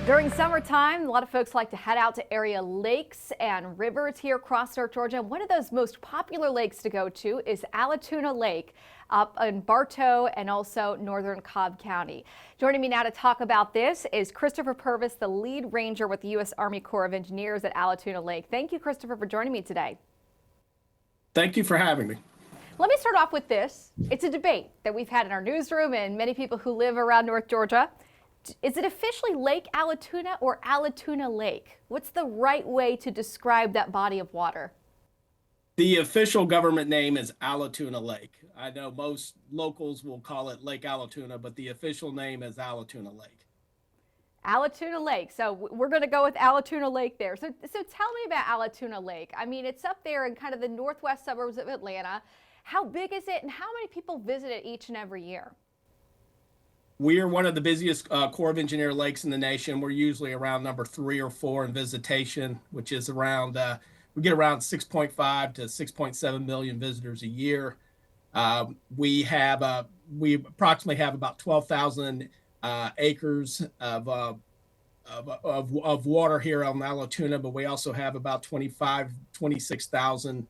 During summertime, a lot of folks like to head out to area lakes and rivers here across North Georgia. One of those most popular lakes to go to is Allatoona Lake up in Bartow and also northern Cobb County. Joining me now to talk about this is Christopher Purvis, the lead ranger with the U.S. Army Corps of Engineers at Allatoona Lake. Thank you, Christopher, for joining me today. Thank you for having me. Let me start off with this. It's a debate that we've had in our newsroom and many people who live around North Georgia. Is it officially Lake Allatoona or Allatoona Lake? What's the right way to describe that body of water? The official government name is Allatoona Lake. I know most locals will call it Lake Allatoona, but the official name is Allatoona Lake. Allatoona Lake. So we're going to go with Allatoona Lake there. So tell me about Allatoona Lake. I mean, it's up there in kind of the northwest suburbs of Atlanta. How big is it and how many people visit it each and every year? We are one of the busiest Corps of Engineer lakes in the nation. We're usually around number 3 or 4 in visitation, which is around, we get around 6.5 to 6.7 million visitors a year. We approximately have about 12,000 acres of water here on Allatoona, but we also have about 26,000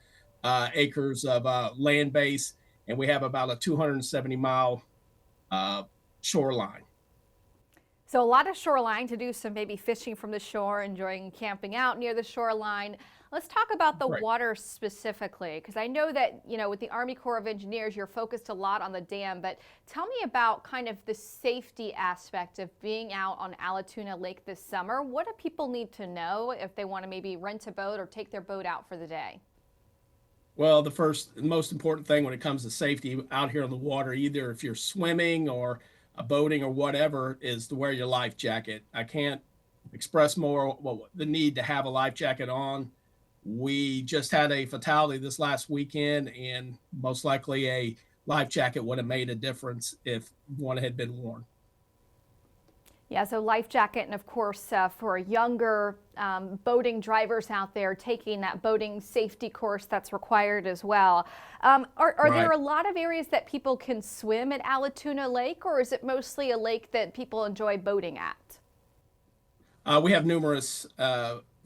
acres of land base, and we have about a 270-mile shoreline. So a lot of shoreline to do some maybe fishing from the shore, enjoying camping out near the shoreline. Let's talk about the water specifically, because I know that, you know, with the Army Corps of Engineers, you're focused a lot on the dam, but tell me about kind of the safety aspect of being out on Allatoona Lake this summer. What do people need to know if they want to maybe rent a boat or take their boat out for the day? Well, the most important thing when it comes to safety out here on the water, either if you're swimming or boating or whatever, is to wear your life jacket. I can't express more the need to have a life jacket on. We just had a fatality this last weekend, and most likely a life jacket would have made a difference if one had been worn. Yeah, so life jacket, and of course, for younger boating drivers out there taking that boating safety course that's required as well. Are there a lot of areas that people can swim at Allatoona Lake, or is it mostly a lake that people enjoy boating at? We have numerous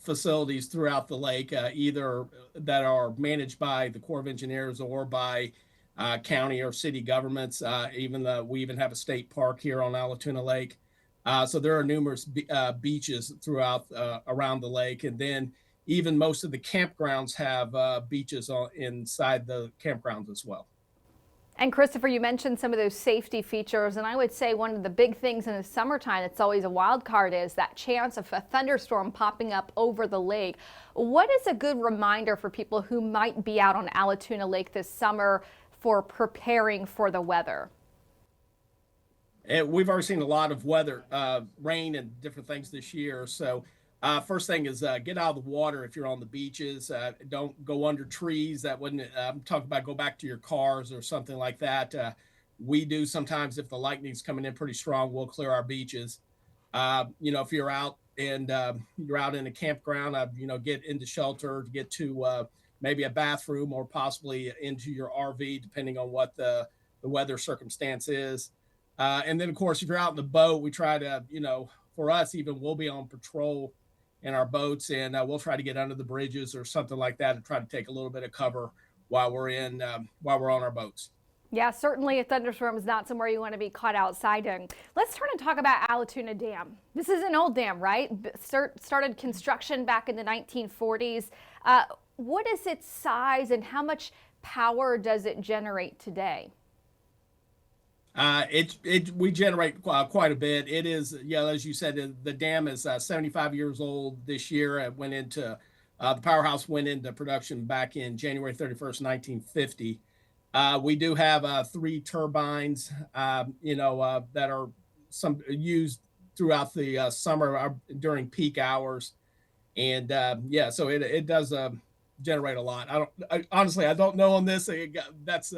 facilities throughout the lake, either that are managed by the Corps of Engineers or by county or city governments. We even have a state park here on Allatoona Lake. So there are numerous beaches throughout around the lake, and then even most of the campgrounds have beaches inside the campgrounds as well. And Christopher, you mentioned some of those safety features, and I would say one of the big things in the summertime that's always a wild card is that chance of a thunderstorm popping up over the lake. What is a good reminder for people who might be out on Allatoona Lake this summer for preparing for the weather? We've already seen a lot of weather, rain and different things this year. So first thing is get out of the water if you're on the beaches. Don't go under trees. That wouldn't, I'm talking about go back to your cars or something like that. We do sometimes, if the lightning's coming in pretty strong, we'll clear our beaches. If you're out and you're out in a campground, get into shelter, to get to maybe a bathroom or possibly into your RV, depending on what the weather circumstance is. And then, of course, if you're out in the boat, we try to, for us, even we'll be on patrol in our boats, and we'll try to get under the bridges or something like that and try to take a little bit of cover while we're on our boats. Yeah, certainly a thunderstorm is not somewhere you want to be caught outside in. Let's turn and talk about Allatoona Dam. This is an old dam, right? Started construction back in the 1940s. What is its size and how much power does it generate today? We generate quite a bit. It is, as you said, the dam is 75 years old this year. It went into the powerhouse went into production back in January 31st, 1950. We do have 3 turbines, that are used throughout the summer during peak hours, and so it does generate a lot. Honestly, I don't know on this. That's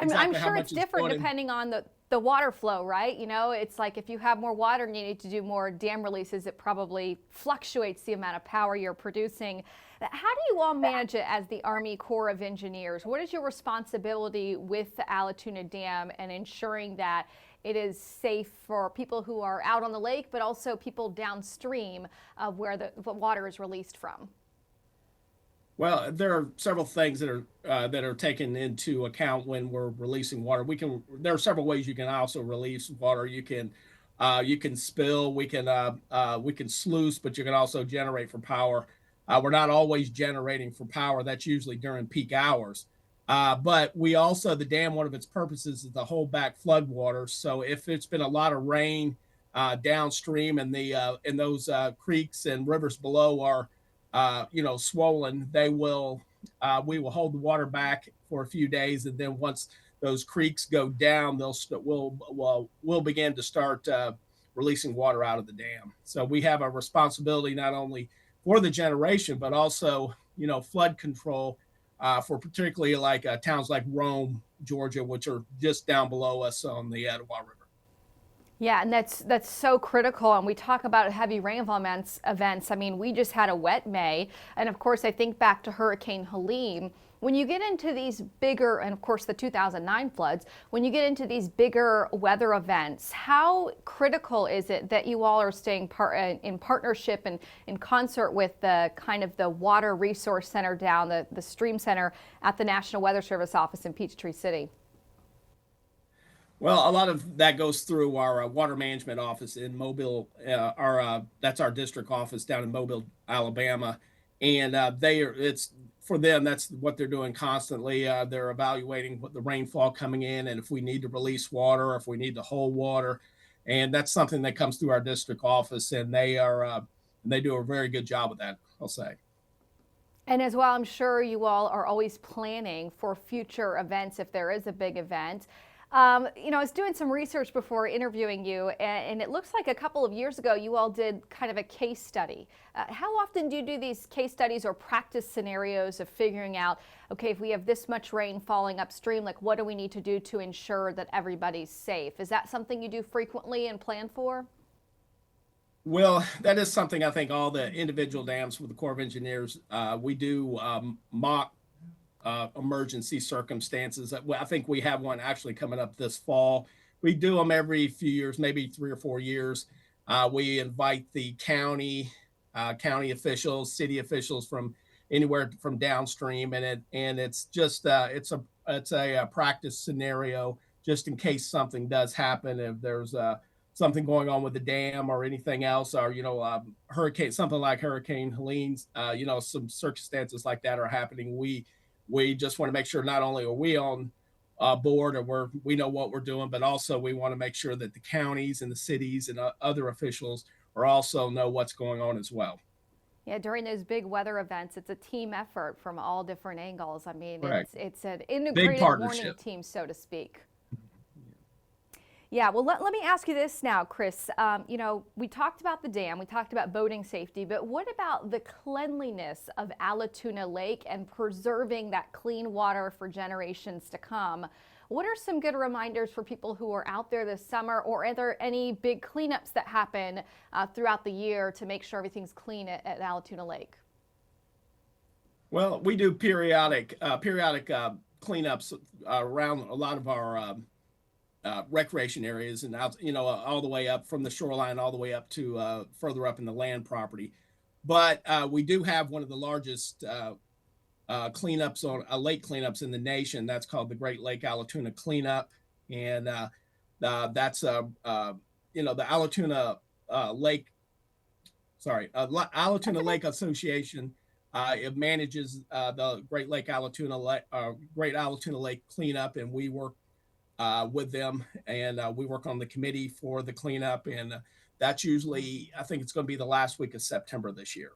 I'm sure it's different depending on the water flow, right? It's like if you have more water and you need to do more dam releases, it probably fluctuates the amount of power you're producing. How do you all manage it as the Army Corps of Engineers? What is your responsibility with the Allatoona Dam and ensuring that it is safe for people who are out on the lake, but also people downstream of where the water is released from? Well, there are several things that are taken into account when we're releasing water. There are several ways you can also release water. You can spill, we can sluice, but you can also generate for power. We're not always generating for power. That's usually during peak hours. But we also, the dam, one of its purposes is to hold back floodwaters. So if it's been a lot of rain downstream and those creeks and rivers below are swollen, we will hold the water back for a few days, and then once those creeks go down, we'll begin to start releasing water out of the dam. So we have a responsibility not only for the generation, but also flood control for particularly like towns like Rome, Georgia, which are just down below us on the Etowah River. Yeah, and that's so critical. And we talk about heavy rainfall events. I mean, we just had a wet May, and of course, I think back to Hurricane Helene. When you get into these bigger, and of course the 2009 floods, when you get into these bigger weather events, how critical is it that you all are staying in partnership and in concert with the kind of the Water Resource Center down, the Stream Center at the National Weather Service office in Peachtree City? Well, a lot of that goes through our water management office in Mobile. That's our district office down in Mobile, Alabama, and it's for them. That's what they're doing constantly. They're evaluating what the rainfall coming in, and if we need to release water, or if we need to hold water, and that's something that comes through our district office, and they do a very good job with that, I'll say. And as well, I'm sure you all are always planning for future events if there is a big event. I was doing some research before interviewing you, and it looks like a couple of years ago you all did kind of a case study. How often do you do these case studies or practice scenarios of figuring out, okay, if we have this much rain falling upstream, like what do we need to do to ensure that everybody's safe? Is that something you do frequently and plan for? Well, that is something I think all the individual dams with the Corps of Engineers, we do mock emergency circumstances. I think we have one actually coming up this fall. We do them every few years, maybe 3 or 4 years. We invite the county officials, city officials from anywhere from downstream, and it's just it's a practice scenario just in case something does happen. If there's something going on with the dam or anything else, or something like Hurricane Helene, some circumstances like that are happening. We just want to make sure not only are we on board or we know what we're doing, but also we want to make sure that the counties and the cities and other officials are also know what's going on as well. Yeah, during those big weather events, it's a team effort from all different angles. I mean, Correct. it's an integrated warning team, so to speak. Yeah, well, let me ask you this now, Chris. We talked about the dam, we talked about boating safety, but what about the cleanliness of Allatoona Lake and preserving that clean water for generations to come? What are some good reminders for people who are out there this summer, or are there any big cleanups that happen throughout the year to make sure everything's clean at Allatoona Lake? Well, we do periodic cleanups around a lot of our recreation areas and out, all the way up from the shoreline all the way up to further up in the land property. But we do have one of the largest cleanups on lake cleanups in the nation. That's called the Great Lake Allatoona Cleanup, and that's the Allatoona Lake. Allatoona Lake Association. It manages the Great Allatoona Lake Cleanup, and we work with them, and we work on the committee for the cleanup, and that's usually, I think it's going to be the last week of September this year.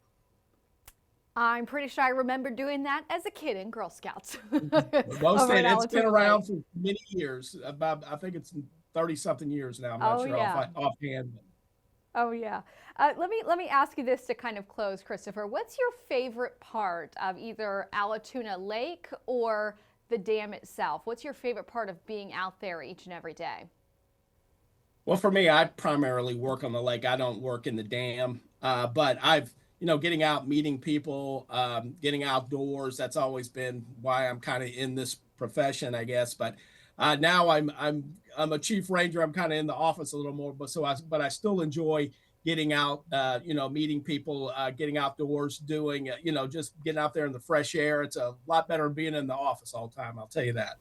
I'm pretty sure I remember doing that as a kid in Girl Scouts. It's been around for many years. I think it's 30-something years now. I'm not sure offhand. Oh yeah. Let me ask you this to kind of close, Christopher. What's your favorite part of either Allatoona Lake or the dam itself? What's your favorite part of being out there each and every day? Well, for me, I primarily work on the lake. I don't work in the dam, but getting out, meeting people, getting outdoors. That's always been why I'm kind of in this profession, I guess. But now I'm a chief ranger. I'm kind of in the office a little more, but I still enjoy getting out, meeting people, getting outdoors, doing, just getting out there in the fresh air. It's a lot better than being in the office all the time. I'll tell you that.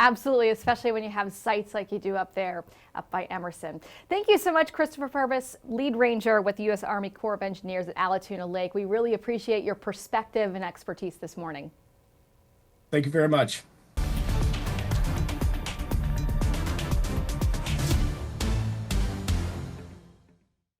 Absolutely, especially when you have sites like you do up there, up by Emerson. Thank you so much, Christopher Purvis, lead ranger with the U.S. Army Corps of Engineers at Allatoona Lake. We really appreciate your perspective and expertise this morning. Thank you very much.